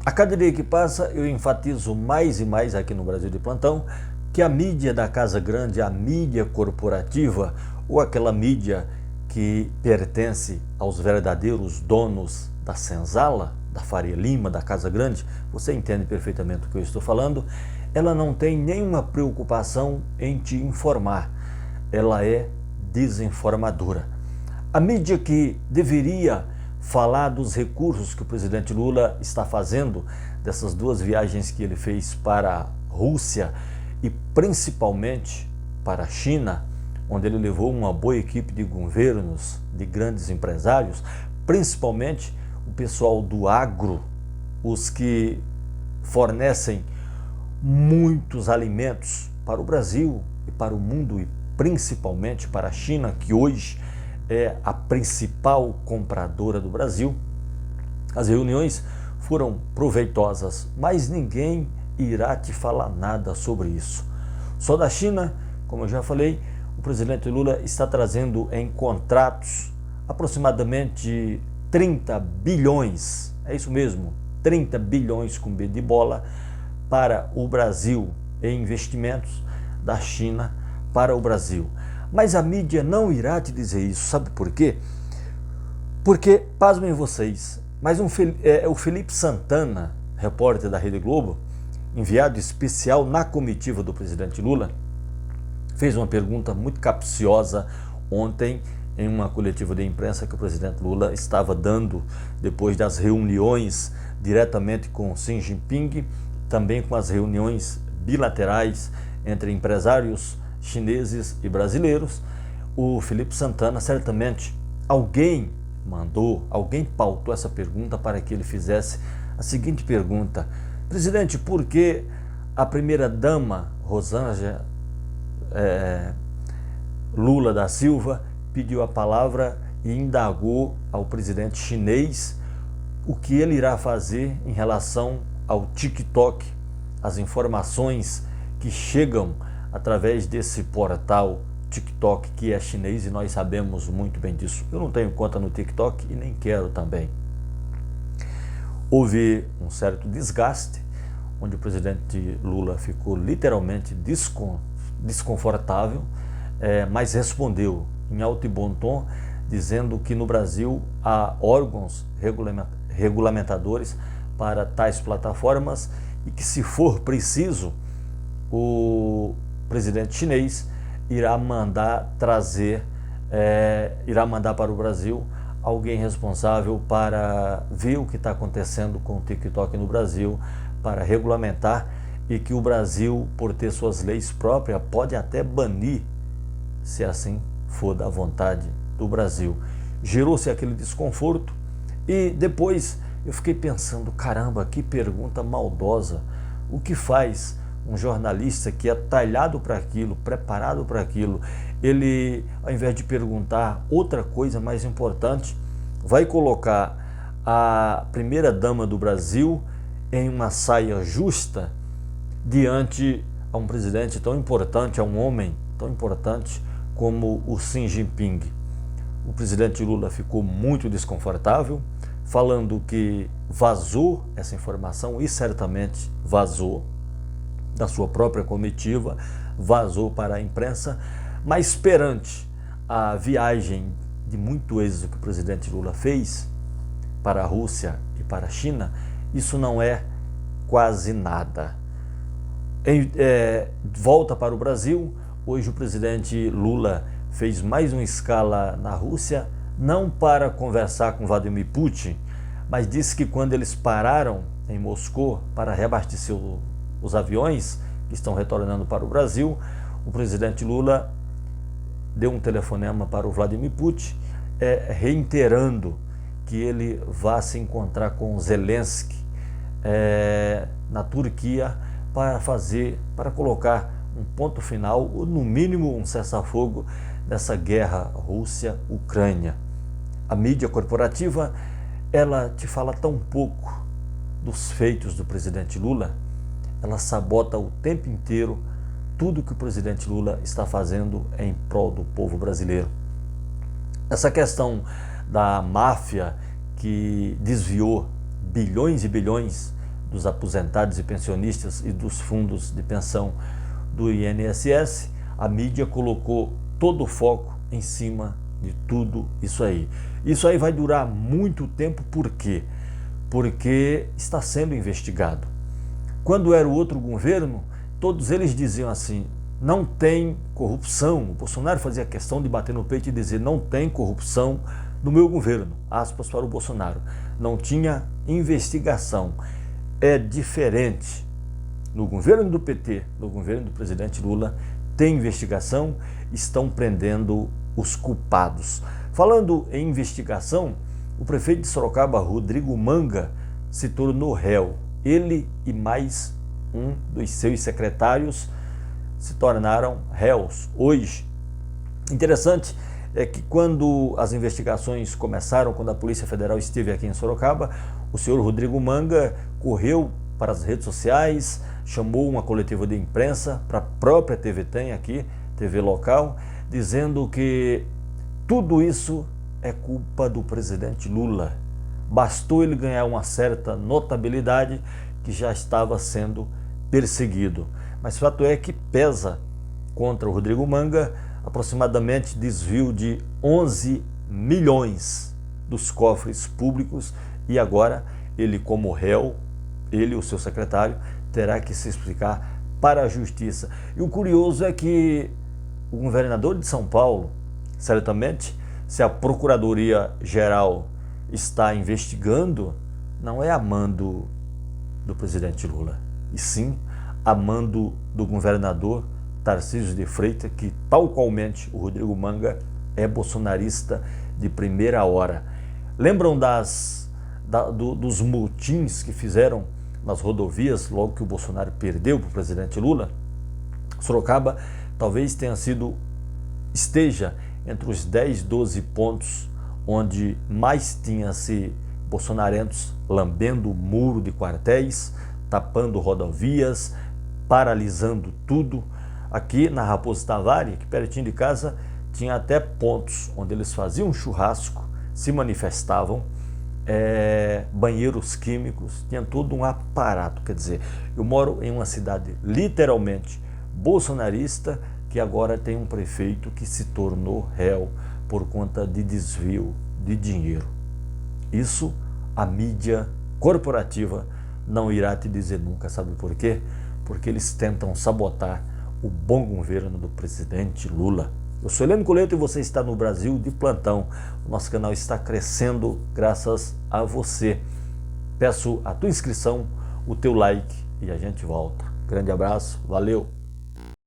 A cada dia que passa, eu enfatizo mais e mais aqui no Brasil de Plantão que a mídia da Casa Grande, a mídia corporativa ou aquela mídia que pertence aos verdadeiros donos da senzala, da Faria Lima, da Casa Grande, você entende perfeitamente o que eu estou falando, ela não tem nenhuma preocupação em te informar, ela é desinformadora. A mídia que deveria falar dos recursos que o presidente Lula está fazendo, dessas duas viagens que ele fez para a Rússia e principalmente para a China, onde ele levou uma boa equipe de governos, de grandes empresários, principalmente o pessoal do agro, os que fornecem muitos alimentos para o Brasil e para o mundo e principalmente para a China, que hoje é a principal compradora do Brasil. As reuniões foram proveitosas, mas ninguém irá te falar nada sobre isso. Só da China, como eu já falei, o presidente Lula está trazendo em contratos aproximadamente 30 bilhões, é isso mesmo, 30 bilhões com B de bola para o Brasil em investimentos da China para o Brasil. Mas a mídia não irá te dizer isso, sabe por quê? Porque, pasmem vocês, mas o Felipe Santana, repórter da Rede Globo, enviado especial na comitiva do presidente Lula, fez uma pergunta muito capciosa ontem em uma coletiva de imprensa que o presidente Lula estava dando depois das reuniões diretamente com Xi Jinping, também com as reuniões bilaterais entre empresários chineses e brasileiros. O Felipe Santana, certamente, alguém pautou essa pergunta para que ele fizesse a seguinte pergunta: presidente, por que a primeira-dama Rosângela Lula da Silva pediu a palavra e indagou ao presidente chinês o que ele irá fazer em relação ao TikTok, as informações que chegam através desse portal TikTok, que é chinês, e nós sabemos muito bem disso. Eu não tenho conta no TikTok e nem quero também. Houve um certo desgaste, onde o presidente Lula ficou literalmente desconfortável, mas respondeu em alto e bom tom, dizendo que no Brasil há órgãos regulamentadores para tais plataformas e que, se for preciso, o presidente chinês irá mandar para o Brasil alguém responsável para ver o que está acontecendo com o TikTok no Brasil, para regulamentar, e que o Brasil, por ter suas leis próprias, pode até banir, se assim for da vontade do Brasil. Gerou-se aquele desconforto e depois eu fiquei pensando, caramba, que pergunta maldosa. O que faz um jornalista que é talhado para aquilo, preparado para aquilo, ele, ao invés de perguntar outra coisa mais importante, vai colocar a primeira-dama do Brasil em uma saia justa diante a um presidente tão importante, a um homem tão importante como o Xi Jinping. O presidente Lula ficou muito desconfortável, falando que vazou essa informação, e certamente vazou da sua própria comitiva, vazou para a imprensa, mas perante a viagem de muito êxito que o presidente Lula fez para a Rússia e para a China, isso não é quase nada. Volta para o Brasil. Hoje o presidente Lula fez mais uma escala na Rússia, não para conversar com Vladimir Putin, mas disse que quando eles pararam em Moscou para reabastecer os aviões que estão retornando para o Brasil, o presidente Lula deu um telefonema para o Vladimir Putin, reiterando que ele vá se encontrar com Zelensky na Turquia para colocar um ponto final, ou no mínimo um cessar-fogo nessa guerra Rússia-Ucrânia. A mídia corporativa, ela te fala tão pouco dos feitos do presidente Lula, ela sabota o tempo inteiro tudo que o presidente Lula está fazendo em prol do povo brasileiro. Essa questão da máfia que desviou bilhões e bilhões dos aposentados e pensionistas e dos fundos de pensão do INSS, a mídia colocou todo o foco em cima de tudo isso aí. Isso aí vai durar muito tempo, por quê? Porque está sendo investigado. Quando era o outro governo, todos eles diziam assim, não tem corrupção. O Bolsonaro fazia questão de bater no peito e dizer, não tem corrupção no meu governo, aspas para o Bolsonaro. Não tinha investigação. É diferente. No governo do PT, no governo do presidente Lula, tem investigação, estão prendendo os culpados. Falando em investigação, o prefeito de Sorocaba, Rodrigo Manga, se tornou réu. Ele e mais um dos seus secretários se tornaram réus hoje. Interessante é que quando as investigações começaram, quando a Polícia Federal esteve aqui em Sorocaba, o senhor Rodrigo Manga correu para as redes sociais, chamou uma coletiva de imprensa para a própria TV Tem aqui, TV local, dizendo que tudo isso é culpa do presidente Lula. Bastou ele ganhar uma certa notabilidade que já estava sendo perseguido. Mas fato é que pesa contra o Rodrigo Manga aproximadamente desvio de 11 milhões dos cofres públicos e agora ele, como réu, ele e o seu secretário, terá que se explicar para a justiça. E o curioso é que o governador de São Paulo, certamente, se a Procuradoria-Geral está investigando, não é a mando do presidente Lula, e sim a mando do governador Tarcísio de Freitas, que, tal qualmente o Rodrigo Manga, é bolsonarista de primeira hora. Lembram dos motins que fizeram nas rodovias logo que o Bolsonaro perdeu para o presidente Lula? Sorocaba talvez esteja entre os 10, 12 pontos onde mais tinha-se bolsonarentos lambendo o muro de quartéis, tapando rodovias, paralisando tudo. Aqui na Raposo Tavares, aqui pertinho de casa, tinha até pontos onde eles faziam churrasco, se manifestavam, banheiros químicos, tinha todo um aparato. Quer dizer, eu moro em uma cidade literalmente bolsonarista, que agora tem um prefeito que se tornou réu por conta de desvio de dinheiro. Isso a mídia corporativa não irá te dizer nunca, sabe por quê? Porque eles tentam sabotar o bom governo do presidente Lula. Eu sou Heleno Coleto e você está no Brasil de Plantão. O nosso canal está crescendo graças a você. Peço a tua inscrição, o teu like e a gente volta. Grande abraço, valeu!